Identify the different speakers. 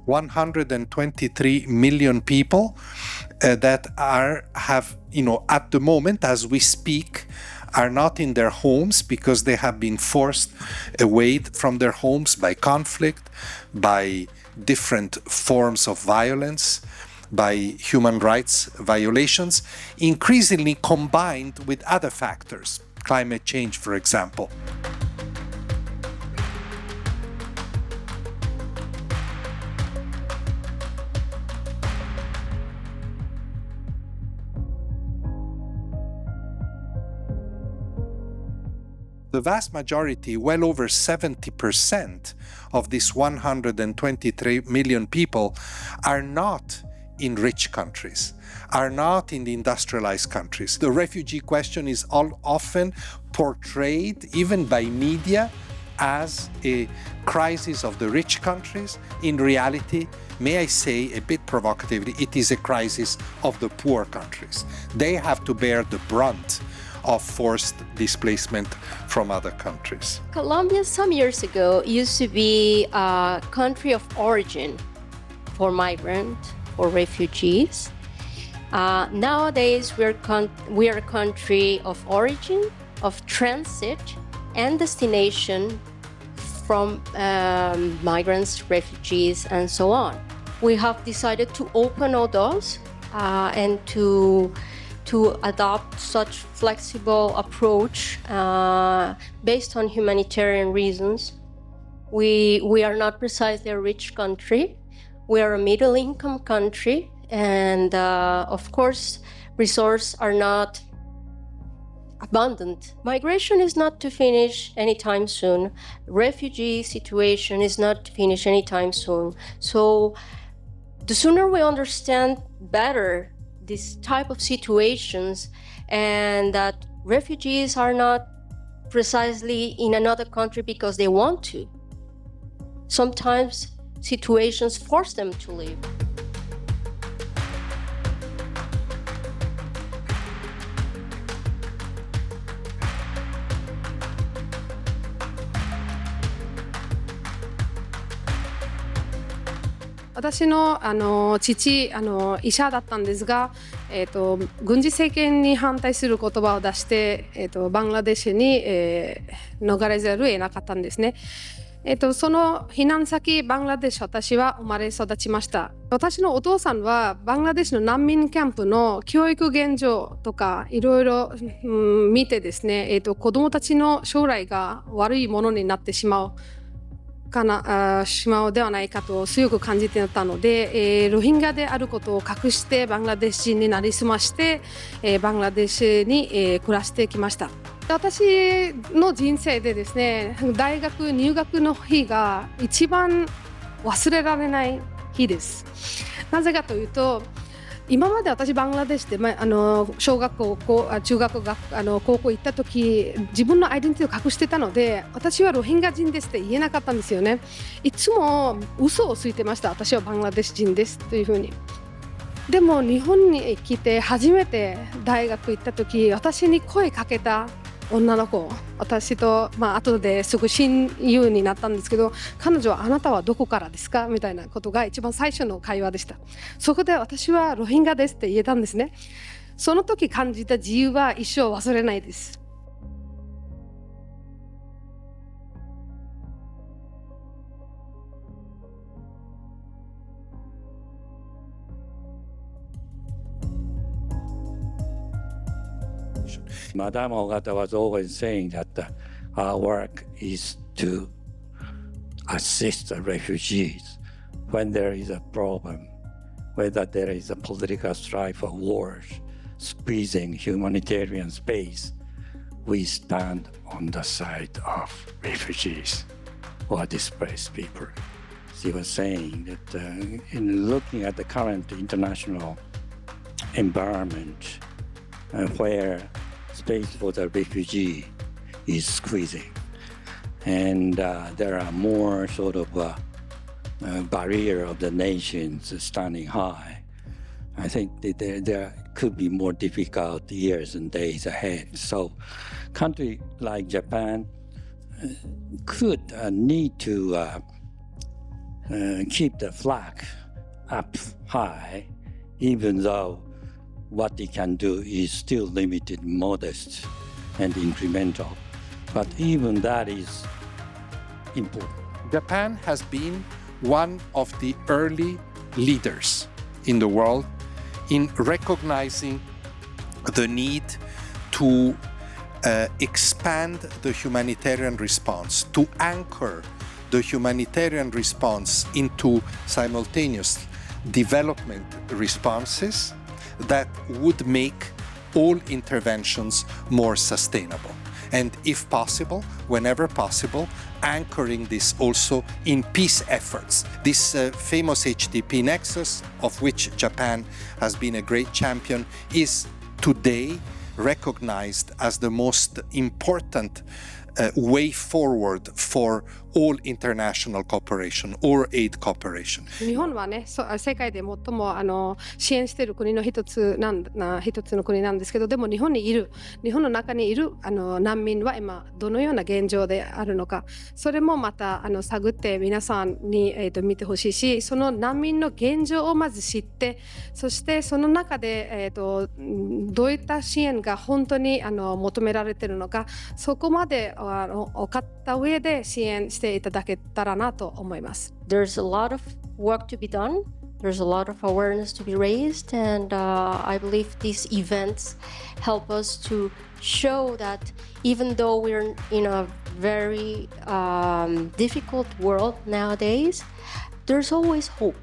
Speaker 1: 123 million people that have, at the moment as we speak, are not in their homes because they have been forced away from their homes by conflict, by different forms of violence, by human rights violations, increasingly combined with other factors, climate change, for example. The vast majority, well over 70% of these 123 million people are not in rich countries, are not in the industrialized countries. The refugee question is often portrayed, even by media, as a crisis of the rich countries. In reality, may I say a bit provocatively, it is a crisis of the poor countries. They have to bear the brunt of forced displacement from other countries.
Speaker 2: Colombia some years ago used to be a country of origin for migrants or refugees. Nowadays, we are a country of origin, of transit, and destination from migrants, refugees, and so on. We have decided to open all doors and to adopt such flexible approach based on humanitarian reasons. We are not precisely a rich country. We are a middle-income country, and of course, resources are not abundant. Migration is not to finish anytime soon. Refugee situation is not to finish anytime soon. So the sooner we understand better this type of situations, and that refugees are not precisely in another country because they want to. Sometimes situations force them to leave.
Speaker 3: 私の父医者だったんですが、軍事政権に反対する言葉を出して、バングラデシュに、逃れざるを得なかったんですね。その避難先バングラデシュ、私は生まれ育ちました。私のお父さんはバングラデシュの難民キャンプの教育現状とかいろいろ見てですね、子どもたちの将来が悪いものになってしまうではないかと強く感じていたので、ロヒンギャであることを隠してバングラデシュになりすまして、バングラデシュに、暮らしてきました。私の人生でですね、大学入学の日が一番忘れられない日です。なぜかというと、今まで私バングラデシュで、小学校、中学校、高校行った時、自分のアイデンティティを隠してたので、私はロヒンギャ人ですって言えなかったんですよね。いつも嘘をついてました。私はバングラデシュ人ですというふうに。でも日本に来て初めて大学行った時、私に声かけた女の子、私と、後ですぐ親友になったんですけど、彼女はあなたはどこからですかみたいなことが一番最初の会話でした。そこで私はロヒンギャですって言えたんですね。その時感じた自由は一生忘れないです。
Speaker 4: Madame Ogata was always saying that our work is to assist the refugees when there is a problem, whether there is a political strife or wars, squeezing humanitarian space. We stand on the side of refugees or displaced people. She was saying that in looking at the current international environment where space for the refugee is squeezing, and there are more sort of barrier of the nations standing high. I think that there could be more difficult years and days ahead. So, country like Japan could need to keep the flag up high, even though what it can do is still limited, modest, and incremental. But even that is important.
Speaker 1: Japan has been one of the early leaders in the world in recognizing the need to expand the humanitarian response, to anchor the humanitarian response into simultaneous development responses that would make all interventions more sustainable. And if possible, whenever possible, anchoring this also in peace efforts. This famous HDP nexus, of which Japan has been a great champion, is today recognized as the most important way forward for all international cooperation or aid cooperation.
Speaker 3: 日本はね、世界で最も支援している国の一つの国なんですけど、でも日本の中にいる難民は今どのような現状であるのか、それもまた探って皆さんに、見てほしいし、その難民の現状をまず知って、そしてその中で、どういった支援が本当に求められているのか、そこまで分かった上で支援していただけたらなと思います。
Speaker 2: There's a lot of work to be done. There's a lot of awareness to be raised, and I believe these events help us to show that even though we're in a very difficult world nowadays, there's always hope.